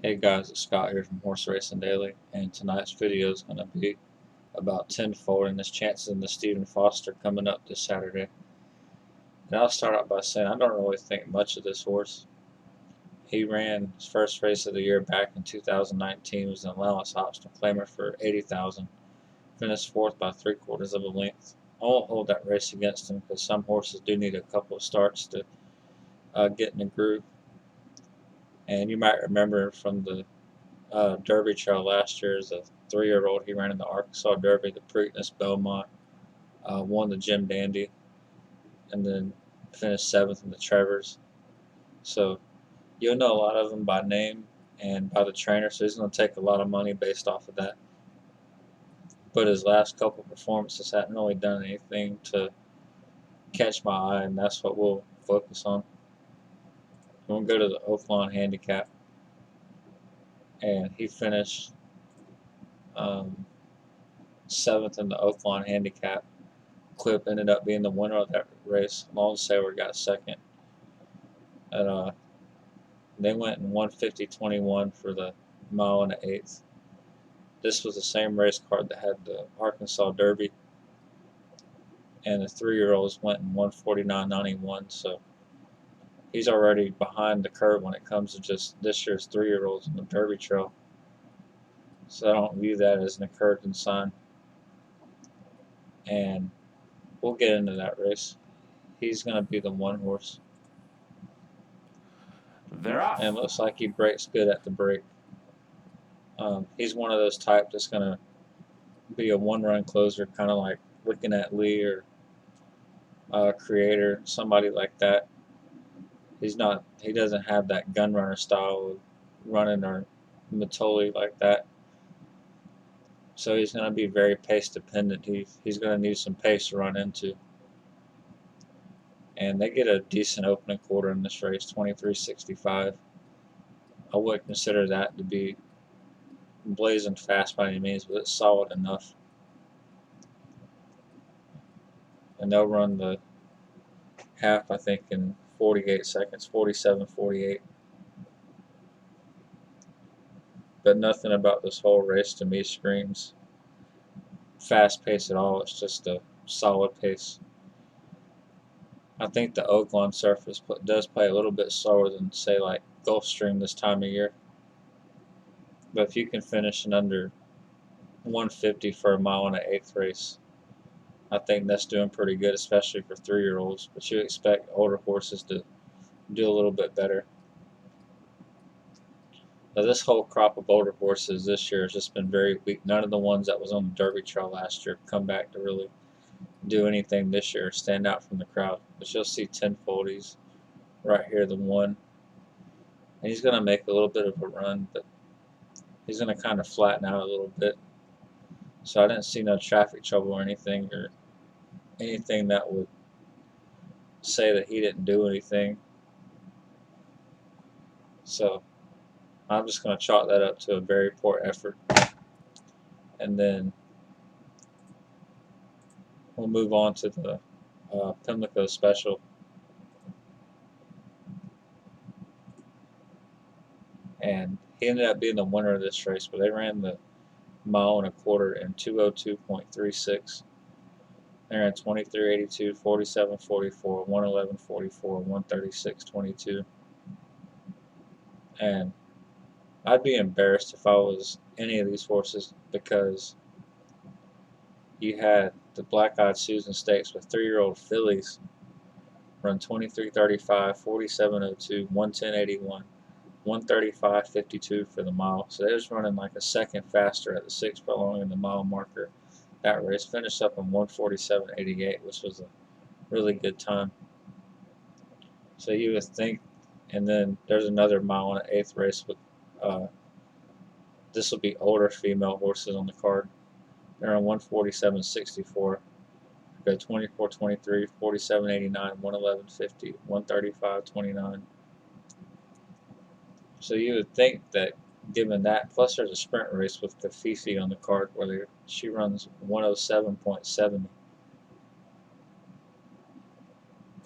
Hey guys, it's Scott here from Horse Racing Daily, and tonight's video is going to be about Tenfold and his chances in the Stephen Foster coming up this Saturday. And I'll start out by saying I don't really think much of this horse. He ran his first race of the year back in 2019, was an allowance optional claimer for 80,000, finished fourth by 3/4 of a length. I won't hold that race against him because some horses do need a couple of starts to get in the groove. And you might remember from the Derby trail last year as a 3-year-old. He ran in the Arkansas Derby, the Preakness, Belmont, won the Jim Dandy, and then finished 7th in the Trevors. So you'll know a lot of them by name and by the trainer, so he's going to take a lot of money based off of that. But his last couple performances hadn't really done anything to catch my eye, and that's what we'll focus on. We'll go to the Oaklawn Handicap, and he finished 7th in the Oaklawn Handicap. Clip ended up being the winner of that race. Long Sailor got second. And they went in 150.21 for the mile and an eighth. This was the same race card that had the Arkansas Derby, and the 3-year-olds went in 149.91. So he's already behind the curve when it comes to just this year's 3-year-olds in the Derby trail. So I don't view that as an encouraging sign. And we'll get into that race. He's going to be the one horse. They're off. And it looks like he breaks good at the break. He's one of those types that's going to be a one-run closer, kind of like looking at Lee or Creator, somebody like that. He doesn't have that gun runner style of running or Matoli like that. So he's going to be very pace dependent. He's going to need some pace to run into. And they get a decent opening quarter in this race, 23.65. I wouldn't consider that to be blazing fast by any means, but it's solid enough. And they'll run the half, I think, in 48 seconds, 47:48. But nothing about this whole race to me screams fast pace at all. It's just a solid pace. I think the Oaklawn surface does play a little bit slower than, say, like Gulfstream this time of year. But if you can finish in under 150 for a mile and an eighth race, I think that's doing pretty good, especially for 3-year-olds. But you expect older horses to do a little bit better. Now, this whole crop of older horses this year has just been very weak. None of the ones that was on the Derby trail last year come back to really do anything this year, stand out from the crowd. But you'll see Tenfold, he's right here, the one. And he's going to make a little bit of a run, but he's going to kind of flatten out a little bit. So I didn't see no traffic trouble or anything that would say that he didn't do anything. So I'm just going to chalk that up to a very poor effort. And then we'll move on to the Pimlico Special. And he ended up being the winner of this race, but they ran the mile and a quarter in 2:02.36. They ran 23:82, 47:44, 1:11:44, 1:36:22. And I'd be embarrassed if I was any of these horses, because you had the Black-Eyed Susan Stakes with 3-year-old fillies run 23:35, 47:02, 1:10:81, 1:35:52 for the mile. So they was running like a second faster at the 6 furlong in the mile marker. That race finished up in 1:47:88, which was a really good time. So you would think, and then there's another mile and an eighth race with this will be older female horses on the card. They're on 1:47:64. Go 24:23, 47:89, 1:11:50, 1:35:29. So you would think that, given that, plus there's a sprint race with Kafifi on the card where she runs 1:07.70.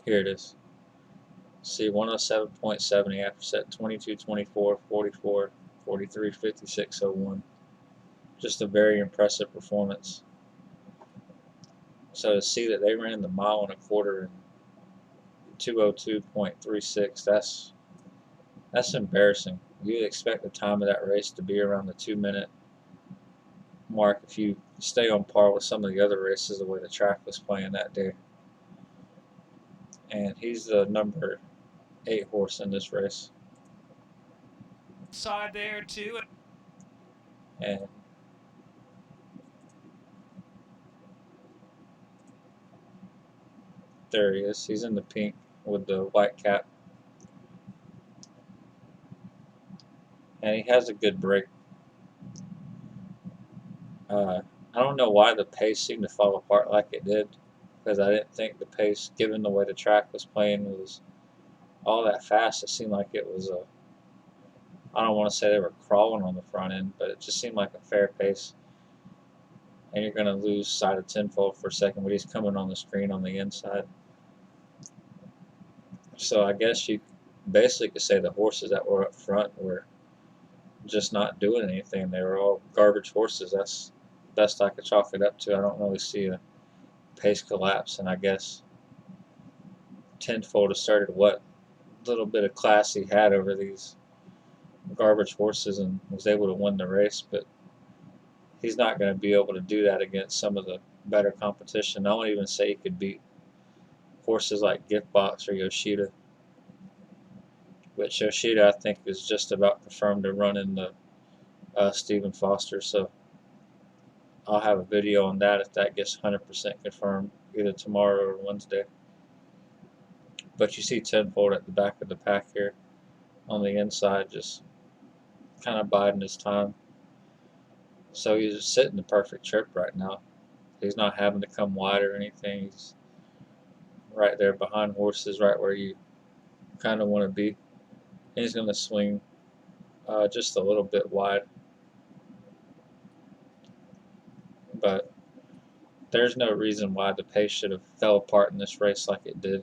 Here it is. See, 1:07.70 after set 22, 24, 44, 43:56:01. Just a very impressive performance. So to see that they ran the mile and a quarter in 2:02.36, that's embarrassing. You'd expect the time of that race to be around the 2-minute mark if you stay on par with some of the other races the way the track was playing that day. And he's the number 8 horse in this race. Side there too. And there he is. He's in the pink with the white cap. And he has a good break. I don't know why the pace seemed to fall apart like it did, because I didn't think the pace, given the way the track was playing, was all that fast. It seemed like it was I don't want to say they were crawling on the front end, but it just seemed like a fair pace. And you're going to lose sight of Tenfold for a second, but he's coming on the screen on the inside. So I guess you basically could say the horses that were up front were just not doing anything. They were all garbage horses. That's the best I could chalk it up to. I don't really see a pace collapse, and I guess Tenfold asserted what little bit of class he had over these garbage horses and was able to win the race, but he's not going to be able to do that against some of the better competition. I won't even say he could beat horses like Giftbox or Yoshida, but Yoshida I think is just about confirmed to run in the Stephen Foster, so I'll have a video on that if that gets 100% confirmed either tomorrow or Wednesday. But you see Tenfold at the back of the pack here on the inside, just kind of biding his time. So he's sitting the perfect trip right now. He's not having to come wide or anything. He's right there behind horses, right where you kind of want to be. And he's going to swing just a little bit wide. But there's no reason why the pace should have fell apart in this race like it did.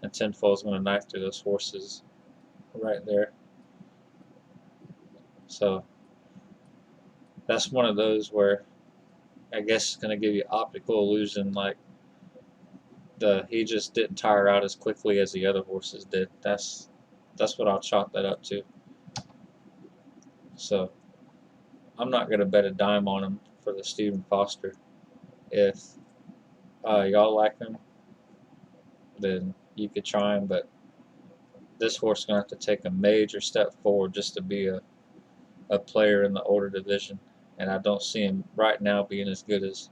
And Tenfold's going to knife through those horses right there. So that's one of those where I guess it's going to give you optical illusion, like he just didn't tire out as quickly as the other horses did. That's what I'll chalk that up to. So I'm not going to bet a dime on him for the Stephen Foster. If y'all like him, then you could try him, but this horse is going to have to take a major step forward just to be a player in the older division, and I don't see him right now being as good as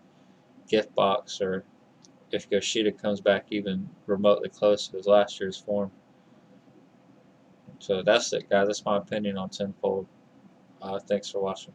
Giftbox, or if Yoshida comes back even remotely close to his last year's form. So that's it, guys. That's my opinion on Tenfold. Thanks for watching.